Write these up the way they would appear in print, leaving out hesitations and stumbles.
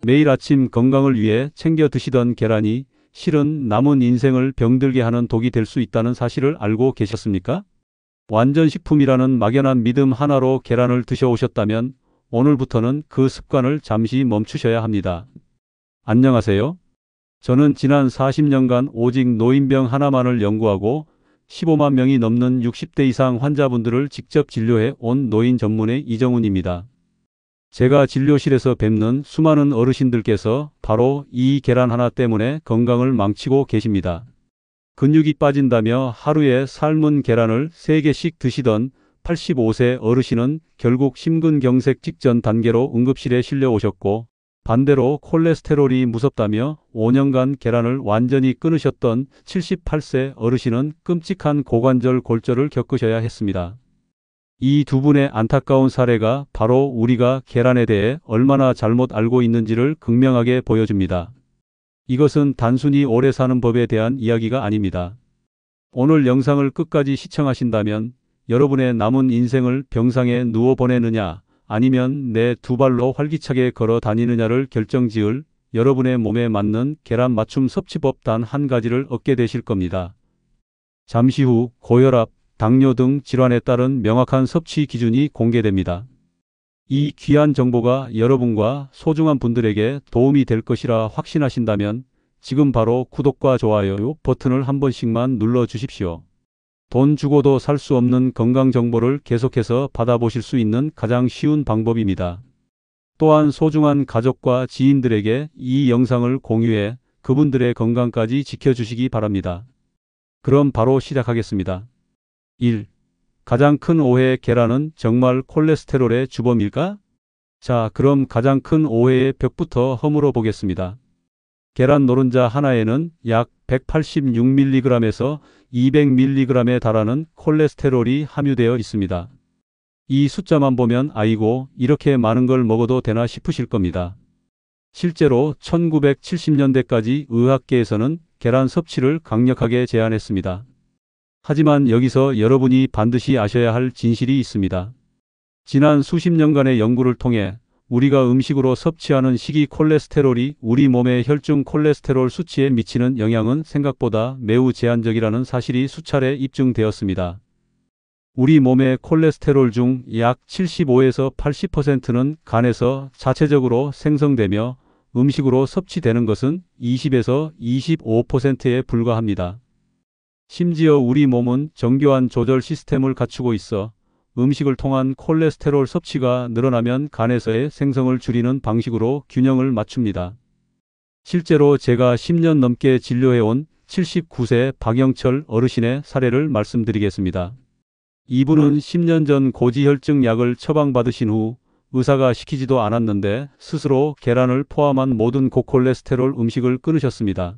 매일 아침 건강을 위해 챙겨 드시던 계란이 실은 남은 인생을 병들게 하는 독이 될 수 있다는 사실을 알고 계셨습니까? 완전식품이라는 막연한 믿음 하나로 계란을 드셔오셨다면 오늘부터는 그 습관을 잠시 멈추셔야 합니다. 안녕하세요. 저는 지난 40년간 오직 노인병 하나만을 연구하고 15만 명이 넘는 60대 이상 환자분들을 직접 진료해 온 노인 전문의 이정훈입니다. 제가 진료실에서 뵙는 수많은 어르신들께서 바로 이 계란 하나 때문에 건강을 망치고 계십니다. 근육이 빠진다며 하루에 삶은 계란을 3개씩 드시던 85세 어르신은 결국 심근경색 직전 단계로 응급실에 실려 오셨고, 반대로 콜레스테롤이 무섭다며 5년간 계란을 완전히 끊으셨던 78세 어르신은 끔찍한 고관절 골절을 겪으셔야 했습니다. 이 두 분의 안타까운 사례가 바로 우리가 계란에 대해 얼마나 잘못 알고 있는지를 극명하게 보여줍니다. 이것은 단순히 오래 사는 법에 대한 이야기가 아닙니다. 오늘 영상을 끝까지 시청하신다면 여러분의 남은 인생을 병상에 누워 보내느냐, 아니면 내 두 발로 활기차게 걸어 다니느냐를 결정지을 여러분의 몸에 맞는 계란 맞춤 섭취법 단 한 가지를 얻게 되실 겁니다. 잠시 후 고혈압, 당뇨 등 질환에 따른 명확한 섭취 기준이 공개됩니다. 이 귀한 정보가 여러분과 소중한 분들에게 도움이 될 것이라 확신하신다면 지금 바로 구독과 좋아요 버튼을 한 번씩만 눌러 주십시오. 돈 주고도 살 수 없는 건강 정보를 계속해서 받아보실 수 있는 가장 쉬운 방법입니다. 또한 소중한 가족과 지인들에게 이 영상을 공유해 그분들의 건강까지 지켜주시기 바랍니다. 그럼 바로 시작하겠습니다. 1. 가장 큰 오해, 계란은 정말 콜레스테롤의 주범일까? 자, 그럼 가장 큰 오해의 벽부터 허물어 보겠습니다. 계란 노른자 하나에는 약 186mg에서 200mg에 달하는 콜레스테롤이 함유되어 있습니다. 이 숫자만 보면 아이고, 이렇게 많은 걸 먹어도 되나 싶으실 겁니다. 실제로 1970년대까지 의학계에서는 계란 섭취를 강력하게 제한했습니다. 하지만 여기서 여러분이 반드시 아셔야 할 진실이 있습니다. 지난 수십 년간의 연구를 통해 우리가 음식으로 섭취하는 식이 콜레스테롤이 우리 몸의 혈중 콜레스테롤 수치에 미치는 영향은 생각보다 매우 제한적이라는 사실이 수차례 입증되었습니다. 우리 몸의 콜레스테롤 중 약 75에서 80%는 간에서 자체적으로 생성되며 음식으로 섭취되는 것은 20에서 25%에 불과합니다. 심지어 우리 몸은 정교한 조절 시스템을 갖추고 있어 음식을 통한 콜레스테롤 섭취가 늘어나면 간에서의 생성을 줄이는 방식으로 균형을 맞춥니다. 실제로 제가 10년 넘게 진료해온 79세 박영철 어르신의 사례를 말씀드리겠습니다. 이분은 10년 전 고지혈증 약을 처방받으신 후 의사가 시키지도 않았는데 스스로 계란을 포함한 모든 고콜레스테롤 음식을 끊으셨습니다.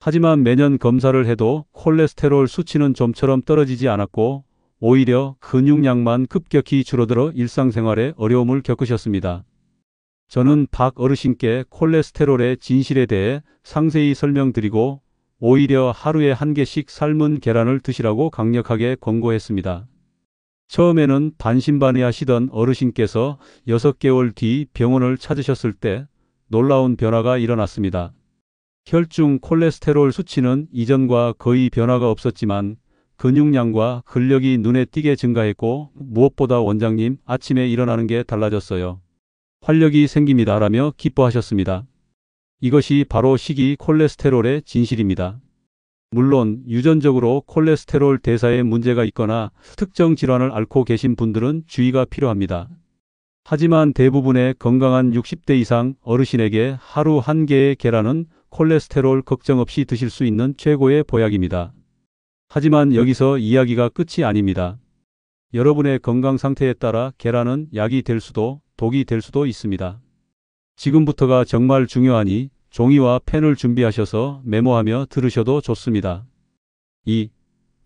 하지만 매년 검사를 해도 콜레스테롤 수치는 좀처럼 떨어지지 않았고 오히려 근육량만 급격히 줄어들어 일상생활에 어려움을 겪으셨습니다. 저는 박 어르신께 콜레스테롤의 진실에 대해 상세히 설명드리고 오히려 하루에 1개씩 삶은 계란을 드시라고 강력하게 권고했습니다. 처음에는 반신반의하시던 어르신께서 6개월 뒤 병원을 찾으셨을 때 놀라운 변화가 일어났습니다. 혈중 콜레스테롤 수치는 이전과 거의 변화가 없었지만 근육량과 근력이 눈에 띄게 증가했고 무엇보다 원장님, 아침에 일어나는 게 달라졌어요. 활력이 생깁니다 라며 기뻐하셨습니다. 이것이 바로 식이 콜레스테롤의 진실입니다. 물론 유전적으로 콜레스테롤 대사에 문제가 있거나 특정 질환을 앓고 계신 분들은 주의가 필요합니다. 하지만 대부분의 건강한 60대 이상 어르신에게 하루 1개의 계란은 콜레스테롤 걱정 없이 드실 수 있는 최고의 보약입니다. 하지만 여기서 이야기가 끝이 아닙니다. 여러분의 건강 상태에 따라 계란은 약이 될 수도 독이 될 수도 있습니다. 지금부터가 정말 중요하니 종이와 펜을 준비하셔서 메모하며 들으셔도 좋습니다. 2.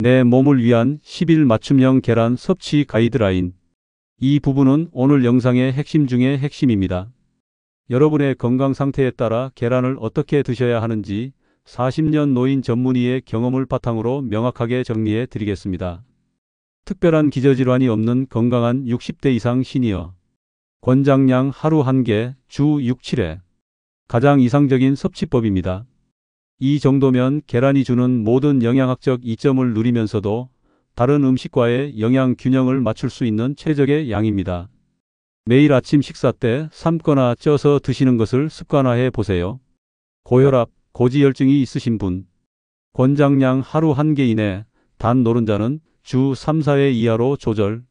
내 몸을 위한 10일 맞춤형 계란 섭취 가이드라인. 이 부분은 오늘 영상의 핵심 중의 핵심입니다. 여러분의 건강 상태에 따라 계란을 어떻게 드셔야 하는지 40년 노인 전문의의 경험을 바탕으로 명확하게 정리해 드리겠습니다. 특별한 기저질환이 없는 건강한 60대 이상 시니어. 권장량 하루 1개, 주 6, 7회. 가장 이상적인 섭취법입니다. 이 정도면 계란이 주는 모든 영양학적 이점을 누리면서도 다른 음식과의 영양 균형을 맞출 수 있는 최적의 양입니다. 매일 아침 식사 때 삶거나 쪄서 드시는 것을 습관화해 보세요. 고혈압, 고지혈증이 있으신 분, 권장량 하루 1개 이내, 단 노른자는 주 3-4회 이하로 조절.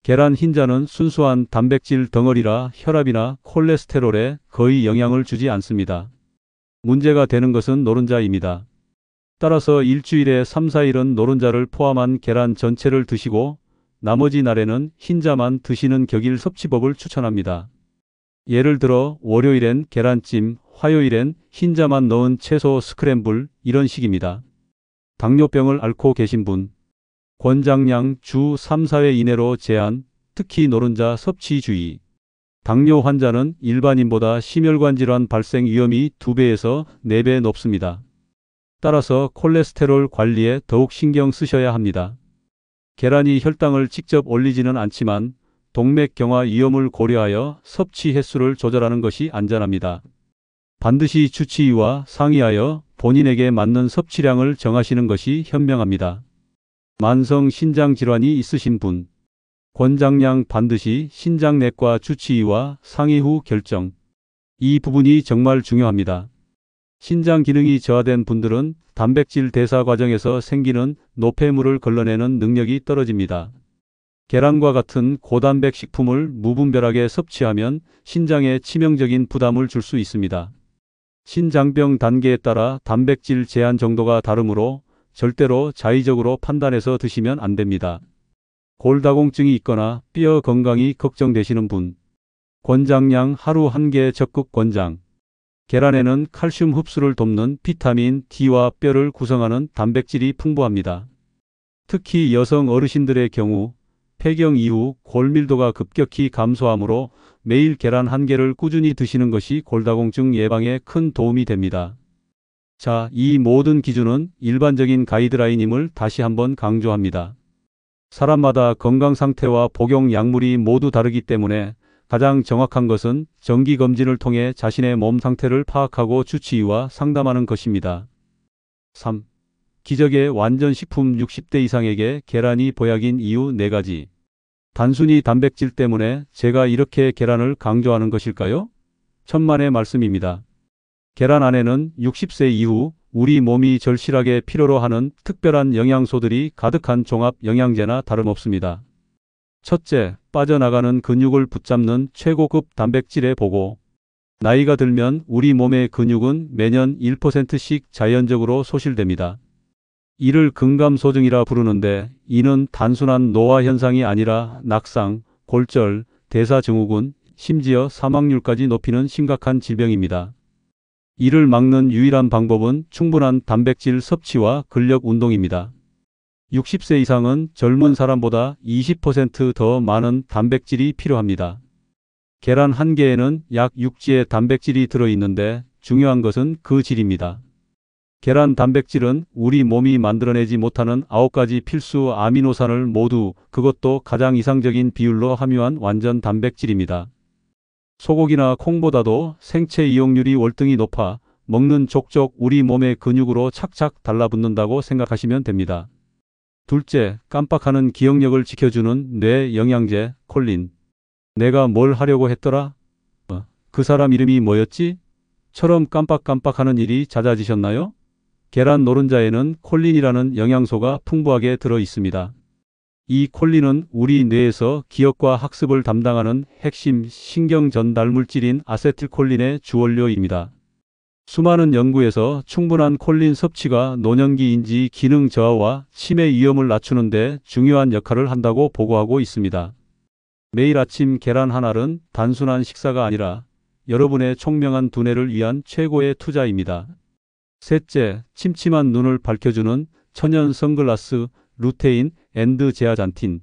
계란 흰자는 순수한 단백질 덩어리라 혈압이나 콜레스테롤에 거의 영향을 주지 않습니다. 문제가 되는 것은 노른자입니다. 따라서 일주일에 3-4일은 노른자를 포함한 계란 전체를 드시고 나머지 날에는 흰자만 드시는 격일 섭취법을 추천합니다. 예를 들어 월요일엔 계란찜, 화요일엔 흰자만 넣은 채소 스크램블 이런 식입니다. 당뇨병을 앓고 계신 분, 권장량 주 3-4회 이내로 제한, 특히 노른자 섭취 주의. 당뇨 환자는 일반인보다 심혈관 질환 발생 위험이 2배에서 4배 높습니다. 따라서 콜레스테롤 관리에 더욱 신경 쓰셔야 합니다. 계란이 혈당을 직접 올리지는 않지만 동맥경화 위험을 고려하여 섭취 횟수를 조절하는 것이 안전합니다. 반드시 주치의와 상의하여 본인에게 맞는 섭취량을 정하시는 것이 현명합니다. 만성 신장 질환이 있으신 분, 권장량 반드시 신장내과 주치의와 상의 후 결정. 이 부분이 정말 중요합니다. 신장 기능이 저하된 분들은 단백질 대사 과정에서 생기는 노폐물을 걸러내는 능력이 떨어집니다. 계란과 같은 고단백 식품을 무분별하게 섭취하면 신장에 치명적인 부담을 줄 수 있습니다. 신장병 단계에 따라 단백질 제한 정도가 다르므로 절대로 자의적으로 판단해서 드시면 안 됩니다. 골다공증이 있거나 뼈 건강이 걱정되시는 분, 권장량 하루 1개 적극 권장. 계란에는 칼슘 흡수를 돕는 비타민 D와 뼈를 구성하는 단백질이 풍부합니다. 특히 여성 어르신들의 경우 폐경 이후 골밀도가 급격히 감소하므로 매일 계란 1개를 꾸준히 드시는 것이 골다공증 예방에 큰 도움이 됩니다. 자, 이 모든 기준은 일반적인 가이드라인임을 다시 한번 강조합니다. 사람마다 건강 상태와 복용 약물이 모두 다르기 때문에 가장 정확한 것은 정기검진을 통해 자신의 몸 상태를 파악하고 주치의와 상담하는 것입니다. 3. 기적의 완전식품 60대 이상에게 계란이 보약인 이유 4가지. 단순히 단백질 때문에 제가 이렇게 계란을 강조하는 것일까요? 천만의 말씀입니다. 계란 안에는 60세 이후 우리 몸이 절실하게 필요로 하는 특별한 영양소들이 가득한 종합 영양제나 다름없습니다. 첫째, 빠져나가는 근육을 붙잡는 최고급 단백질의 보고. 나이가 들면 우리 몸의 근육은 매년 1%씩 자연적으로 소실됩니다. 이를 근감소증이라 부르는데 이는 단순한 노화 현상이 아니라 낙상, 골절, 대사증후군, 심지어 사망률까지 높이는 심각한 질병입니다. 이를 막는 유일한 방법은 충분한 단백질 섭취와 근력 운동입니다. 60세 이상은 젊은 사람보다 20% 더 많은 단백질이 필요합니다. 계란 1개에는 약 6g의 단백질이 들어있는데 중요한 것은 그 질입니다. 계란 단백질은 우리 몸이 만들어내지 못하는 9가지 필수 아미노산을 모두 그것도 가장 이상적인 비율로 함유한 완전 단백질입니다. 소고기나 콩보다도 생체 이용률이 월등히 높아 먹는 족족 우리 몸의 근육으로 착착 달라붙는다고 생각하시면 됩니다. 둘째, 깜빡하는 기억력을 지켜주는 뇌 영양제 콜린. 내가 뭘 하려고 했더라? 그 사람 이름이 뭐였지? 처럼 깜빡깜빡하는 일이 잦아지셨나요? 계란 노른자에는 콜린이라는 영양소가 풍부하게 들어 있습니다. 이 콜린은 우리 뇌에서 기억과 학습을 담당하는 핵심 신경 전달 물질인 아세틸콜린의 주원료입니다. 수많은 연구에서 충분한 콜린 섭취가 노년기 인지 기능 저하와 치매 위험을 낮추는 데 중요한 역할을 한다고 보고하고 있습니다. 매일 아침 계란 한 알은 단순한 식사가 아니라 여러분의 총명한 두뇌를 위한 최고의 투자입니다. 셋째, 침침한 눈을 밝혀주는 천연 선글라스 루테인 앤드 제아잔틴.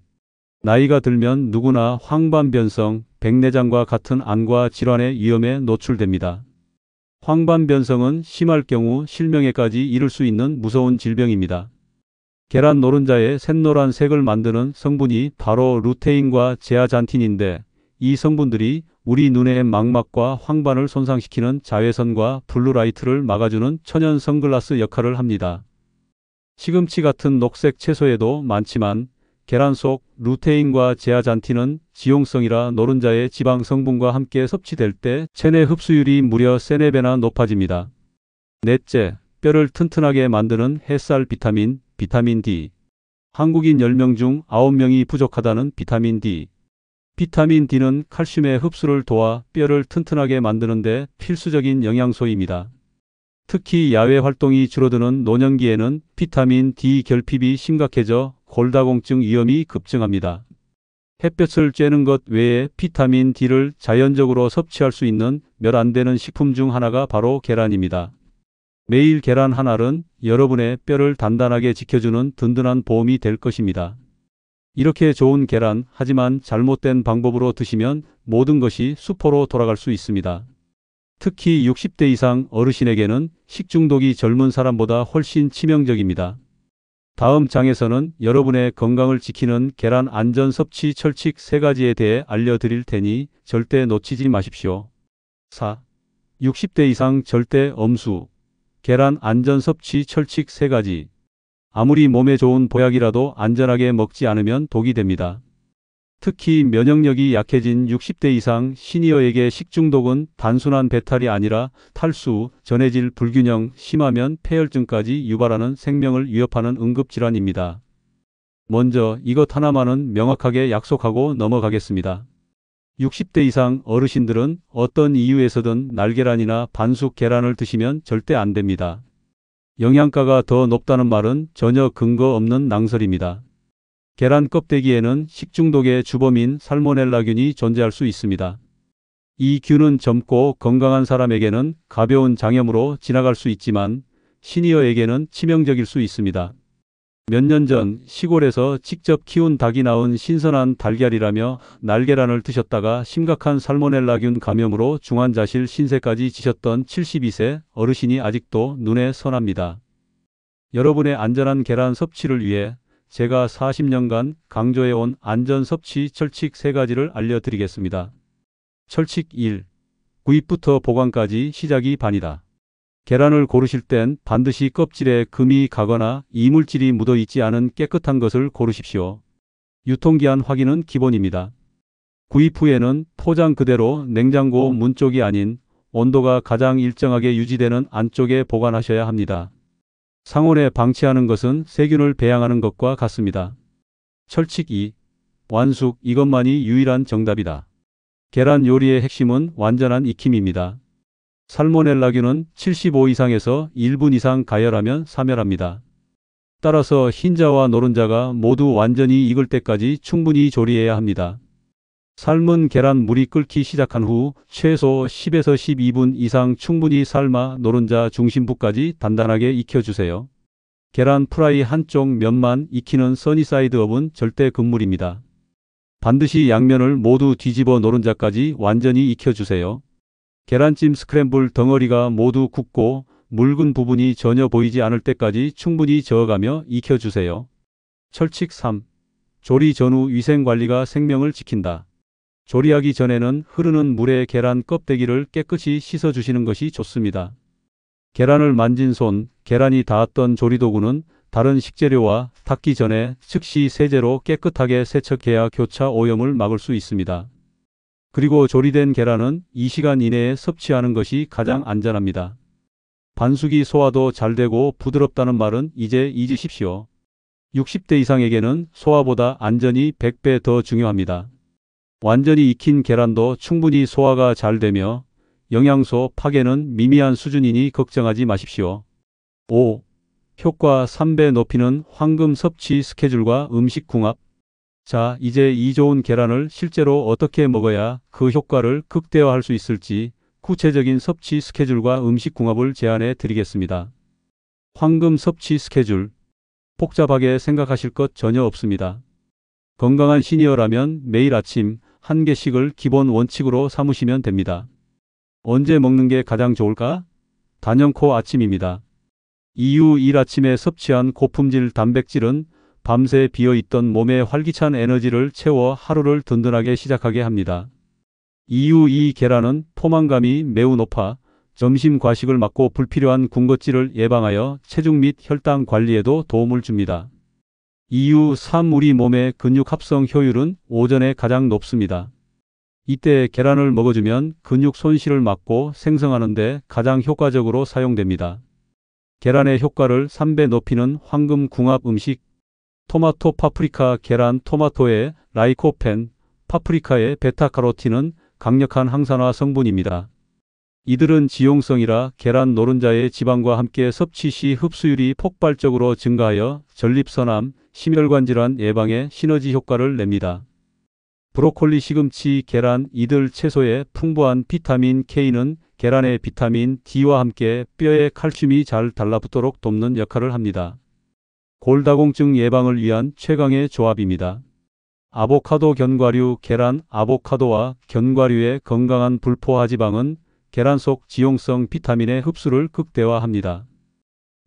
나이가 들면 누구나 황반변성, 백내장과 같은 안과 질환의 위험에 노출됩니다. 황반변성은 심할 경우 실명에까지 이를 수 있는 무서운 질병입니다. 계란 노른자의 샛노란 색을 만드는 성분이 바로 루테인과 제아잔틴인데 이 성분들이 우리 눈의 망막과 황반을 손상시키는 자외선과 블루라이트를 막아주는 천연 선글라스 역할을 합니다. 시금치 같은 녹색 채소에도 많지만 계란 속 루테인과 제아잔틴은 지용성이라 노른자의 지방 성분과 함께 섭취될 때 체내 흡수율이 무려 3-4배나 높아집니다. 넷째, 뼈를 튼튼하게 만드는 햇살 비타민, 비타민 D. 한국인 10명 중 9명이 부족하다는 비타민 D. 비타민 D는 칼슘의 흡수를 도와 뼈를 튼튼하게 만드는 데 필수적인 영양소입니다. 특히 야외 활동이 줄어드는 노년기에는 비타민 D 결핍이 심각해져 골다공증 위험이 급증합니다. 햇볕을 쬐는 것 외에 비타민 D를 자연적으로 섭취할 수 있는 몇 안 되는 식품 중 하나가 바로 계란입니다. 매일 계란 한 알은 여러분의 뼈를 단단하게 지켜주는 든든한 보험이 될 것입니다. 이렇게 좋은 계란, 하지만 잘못된 방법으로 드시면 모든 것이 수포로 돌아갈 수 있습니다. 특히 60대 이상 어르신에게는 식중독이 젊은 사람보다 훨씬 치명적입니다. 다음 장에서는 여러분의 건강을 지키는 계란 안전 섭취 철칙 3가지에 대해 알려드릴 테니 절대 놓치지 마십시오. 4. 60대 이상 절대 엄수. 계란 안전 섭취 철칙 3가지. 아무리 몸에 좋은 보약이라도 안전하게 먹지 않으면 독이 됩니다. 특히 면역력이 약해진 60대 이상 시니어에게 식중독은 단순한 배탈이 아니라 탈수, 전해질 불균형, 심하면 폐혈증까지 유발하는 생명을 위협하는 응급질환입니다. 먼저 이것 하나만은 명확하게 약속하고 넘어가겠습니다. 60대 이상 어르신들은 어떤 이유에서든 날계란이나 반숙 계란을 드시면 절대 안 됩니다. 영양가가 더 높다는 말은 전혀 근거 없는 낭설입니다. 계란 껍데기에는 식중독의 주범인 살모넬라균이 존재할 수 있습니다. 이 균은 젊고 건강한 사람에게는 가벼운 장염으로 지나갈 수 있지만 시니어에게는 치명적일 수 있습니다. 몇 년 전 시골에서 직접 키운 닭이 낳은 신선한 달걀이라며 날계란을 드셨다가 심각한 살모넬라균 감염으로 중환자실 신세까지 지셨던 72세 어르신이 아직도 눈에 선합니다. 여러분의 안전한 계란 섭취를 위해 제가 40년간 강조해온 안전 섭취 철칙 3가지를 알려드리겠습니다. 철칙 1. 구입부터 보관까지 시작이 반이다. 계란을 고르실 땐 반드시 껍질에 금이 가거나 이물질이 묻어 있지 않은 깨끗한 것을 고르십시오. 유통기한 확인은 기본입니다. 구입 후에는 포장 그대로 냉장고 문 쪽이 아닌 온도가 가장 일정하게 유지되는 안쪽에 보관하셔야 합니다. 상온에 방치하는 것은 세균을 배양하는 것과 같습니다. 철칙 2. 완숙, 이것만이 유일한 정답이다. 계란 요리의 핵심은 완전한 익힘입니다. 살모넬라균은 75 이상에서 1분 이상 가열하면 사멸합니다. 따라서 흰자와 노른자가 모두 완전히 익을 때까지 충분히 조리해야 합니다. 삶은 계란 물이 끓기 시작한 후 최소 10에서 12분 이상 충분히 삶아 노른자 중심부까지 단단하게 익혀주세요. 계란 프라이 한쪽 면만 익히는 써니사이드 업은 절대 금물입니다. 반드시 양면을 모두 뒤집어 노른자까지 완전히 익혀주세요. 계란찜 스크램블 덩어리가 모두 굳고 묽은 부분이 전혀 보이지 않을 때까지 충분히 저어가며 익혀주세요. 철칙 3. 조리 전후 위생관리가 생명을 지킨다. 조리하기 전에는 흐르는 물에 계란 껍데기를 깨끗이 씻어주시는 것이 좋습니다. 계란을 만진 손, 계란이 닿았던 조리도구는 다른 식재료와 닿기 전에 즉시 세제로 깨끗하게 세척해야 교차 오염을 막을 수 있습니다. 그리고 조리된 계란은 2시간 이내에 섭취하는 것이 가장 안전합니다. 반숙이 소화도 잘 되고 부드럽다는 말은 이제 잊으십시오. 60대 이상에게는 소화보다 안전이 100배 더 중요합니다. 완전히 익힌 계란도 충분히 소화가 잘 되며 영양소 파괴는 미미한 수준이니 걱정하지 마십시오. 5. 효과 3배 높이는 황금 섭취 스케줄과 음식 궁합. 자, 이제 이 좋은 계란을 실제로 어떻게 먹어야 그 효과를 극대화할 수 있을지 구체적인 섭취 스케줄과 음식 궁합을 제안해 드리겠습니다. 황금 섭취 스케줄. 복잡하게 생각하실 것 전혀 없습니다. 건강한 시니어라면 매일 아침 1개씩을 기본 원칙으로 삼으시면 됩니다. 언제 먹는 게 가장 좋을까? 단연코 아침입니다. 이유 1. 아침에 섭취한 고품질 단백질은 밤새 비어있던 몸에 활기찬 에너지를 채워 하루를 든든하게 시작하게 합니다. 이유 이 계란은 포만감이 매우 높아 점심 과식을 막고 불필요한 군것질을 예방하여 체중 및 혈당 관리에도 도움을 줍니다. 이유 3. 우리 몸의 근육 합성 효율은 오전에 가장 높습니다. 이때 계란을 먹어주면 근육 손실을 막고 생성하는 데 가장 효과적으로 사용됩니다. 계란의 효과를 3배 높이는 황금 궁합 음식. 토마토, 파프리카, 계란. 토마토의 라이코펜, 파프리카의 베타카로틴은 강력한 항산화 성분입니다. 이들은 지용성이라 계란 노른자의 지방과 함께 섭취 시 흡수율이 폭발적으로 증가하여 전립선암, 심혈관 질환 예방에 시너지 효과를 냅니다. 브로콜리, 시금치, 계란. 이들 채소의 풍부한 비타민 K는 계란의 비타민 D와 함께 뼈에 칼슘이 잘 달라붙도록 돕는 역할을 합니다. 골다공증 예방을 위한 최강의 조합입니다. 아보카도, 견과류. 계란, 아보카도와 견과류의 건강한 불포화지방은 계란 속 지용성 비타민의 흡수를 극대화합니다.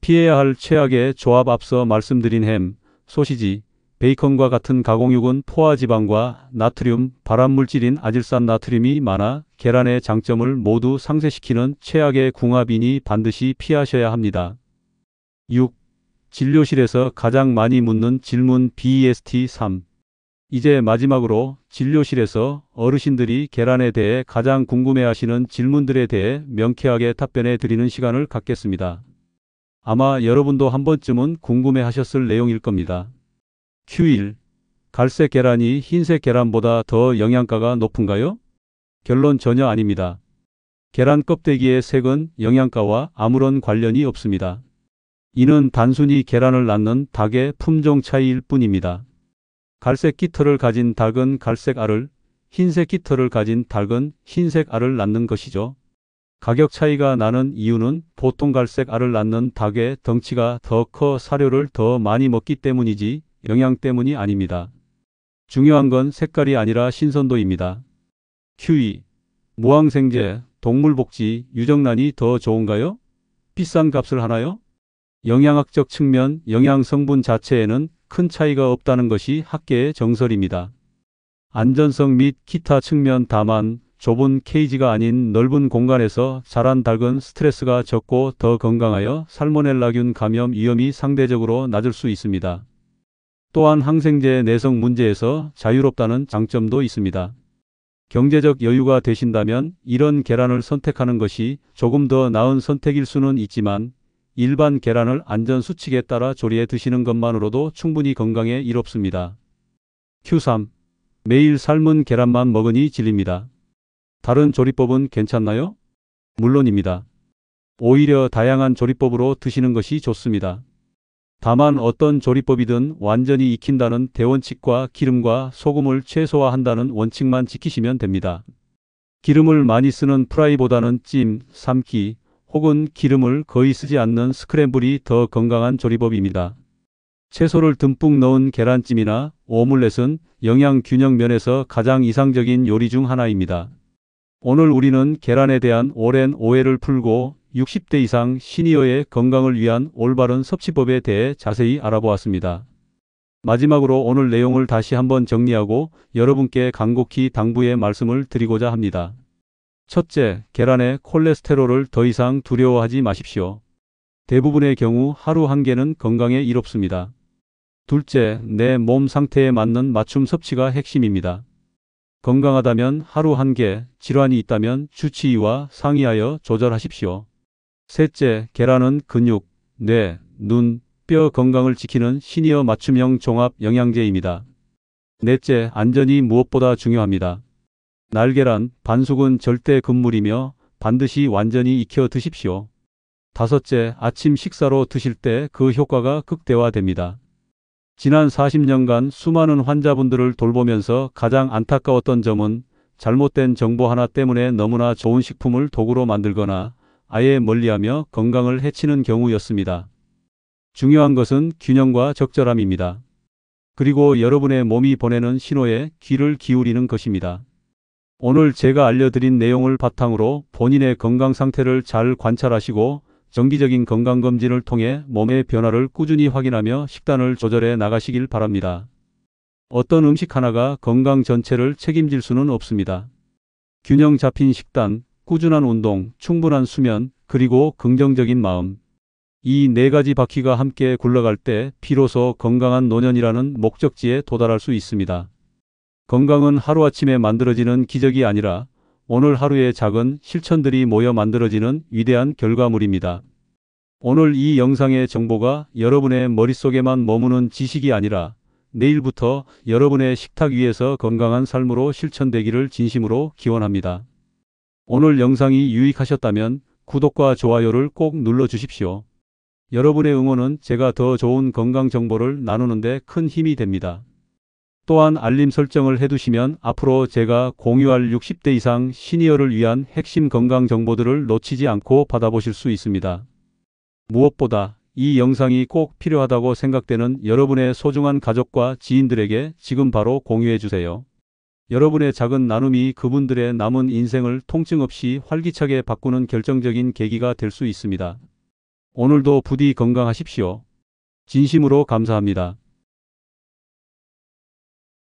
피해야 할 최악의 조합. 앞서 말씀드린 햄, 소시지, 베이컨과 같은 가공육은 포화지방과 나트륨, 발암물질인 아질산 나트륨이 많아 계란의 장점을 모두 상쇄시키는 최악의 궁합이니 반드시 피하셔야 합니다. 6. 진료실에서 가장 많이 묻는 질문. BEST 3. 이제 마지막으로 진료실에서 어르신들이 계란에 대해 가장 궁금해하시는 질문들에 대해 명쾌하게 답변해 드리는 시간을 갖겠습니다. 아마 여러분도 한 번쯤은 궁금해하셨을 내용일 겁니다. Q1. 갈색 계란이 흰색 계란보다 더 영양가가 높은가요? 결론 전혀 아닙니다. 계란 껍데기의 색은 영양가와 아무런 관련이 없습니다. 이는 단순히 계란을 낳는 닭의 품종 차이일 뿐입니다. 갈색 깃털을 가진 닭은 갈색 알을, 흰색 깃털을 가진 닭은 흰색 알을 낳는 것이죠. 가격 차이가 나는 이유는 보통 갈색 알을 낳는 닭의 덩치가 더 커 사료를 더 많이 먹기 때문이지 영양 때문이 아닙니다. 중요한 건 색깔이 아니라 신선도입니다. Q2. 무항생제, 동물복지, 유정란이 더 좋은가요? 비싼 값을 하나요? 영양학적 측면, 영양 성분 자체에는 큰 차이가 없다는 것이 학계의 정설입니다. 안전성 및 기타 측면. 다만 좁은 케이지가 아닌 넓은 공간에서 자란 닭은 스트레스가 적고 더 건강하여 살모넬라균 감염 위험이 상대적으로 낮을 수 있습니다. 또한 항생제 내성 문제에서 자유롭다는 장점도 있습니다. 경제적 여유가 되신다면 이런 계란을 선택하는 것이 조금 더 나은 선택일 수는 있지만 일반 계란을 안전수칙에 따라 조리해 드시는 것만으로도 충분히 건강에 이롭습니다. Q3. 매일 삶은 계란만 먹으니 질립니다. 다른 조리법은 괜찮나요? 물론입니다. 오히려 다양한 조리법으로 드시는 것이 좋습니다. 다만 어떤 조리법이든 완전히 익힌다는 대원칙과 기름과 소금을 최소화한다는 원칙만 지키시면 됩니다. 기름을 많이 쓰는 프라이보다는 찜, 삶기, 혹은 기름을 거의 쓰지 않는 스크램블이 더 건강한 조리법입니다. 채소를 듬뿍 넣은 계란찜이나 오믈렛은 영양 균형 면에서 가장 이상적인 요리 중 하나입니다. 오늘 우리는 계란에 대한 오랜 오해를 풀고 60대 이상 시니어의 건강을 위한 올바른 섭취법에 대해 자세히 알아보았습니다. 마지막으로 오늘 내용을 다시 한번 정리하고 여러분께 간곡히 당부의 말씀을 드리고자 합니다. 첫째, 계란의 콜레스테롤을 더 이상 두려워하지 마십시오. 대부분의 경우 하루 한 개는 건강에 이롭습니다. 둘째, 내 몸 상태에 맞는 맞춤 섭취가 핵심입니다. 건강하다면 하루 한 개, 질환이 있다면 주치의와 상의하여 조절하십시오. 셋째, 계란은 근육, 뇌, 눈, 뼈 건강을 지키는 시니어 맞춤형 종합 영양제입니다. 넷째, 안전이 무엇보다 중요합니다. 날계란, 반숙은 절대 금물이며 반드시 완전히 익혀 드십시오. 다섯째, 아침 식사로 드실 때 그 효과가 극대화됩니다. 지난 40년간 수많은 환자분들을 돌보면서 가장 안타까웠던 점은 잘못된 정보 하나 때문에 너무나 좋은 식품을 도구로 만들거나 아예 멀리하며 건강을 해치는 경우였습니다. 중요한 것은 균형과 적절함입니다. 그리고 여러분의 몸이 보내는 신호에 귀를 기울이는 것입니다. 오늘 제가 알려드린 내용을 바탕으로 본인의 건강 상태를 잘 관찰하시고 정기적인 건강검진을 통해 몸의 변화를 꾸준히 확인하며 식단을 조절해 나가시길 바랍니다. 어떤 음식 하나가 건강 전체를 책임질 수는 없습니다. 균형 잡힌 식단, 꾸준한 운동, 충분한 수면, 그리고 긍정적인 마음. 이 네 가지 바퀴가 함께 굴러갈 때 비로소 건강한 노년이라는 목적지에 도달할 수 있습니다. 건강은 하루아침에 만들어지는 기적이 아니라 오늘 하루의 작은 실천들이 모여 만들어지는 위대한 결과물입니다. 오늘 이 영상의 정보가 여러분의 머릿속에만 머무는 지식이 아니라 내일부터 여러분의 식탁 위에서 건강한 삶으로 실천되기를 진심으로 기원합니다. 오늘 영상이 유익하셨다면 구독과 좋아요를 꼭 눌러주십시오. 여러분의 응원은 제가 더 좋은 건강 정보를 나누는데 큰 힘이 됩니다. 또한 알림 설정을 해두시면 앞으로 제가 공유할 60대 이상 시니어를 위한 핵심 건강 정보들을 놓치지 않고 받아보실 수 있습니다. 무엇보다 이 영상이 꼭 필요하다고 생각되는 여러분의 소중한 가족과 지인들에게 지금 바로 공유해 주세요. 여러분의 작은 나눔이 그분들의 남은 인생을 통증 없이 활기차게 바꾸는 결정적인 계기가 될 수 있습니다. 오늘도 부디 건강하십시오. 진심으로 감사합니다.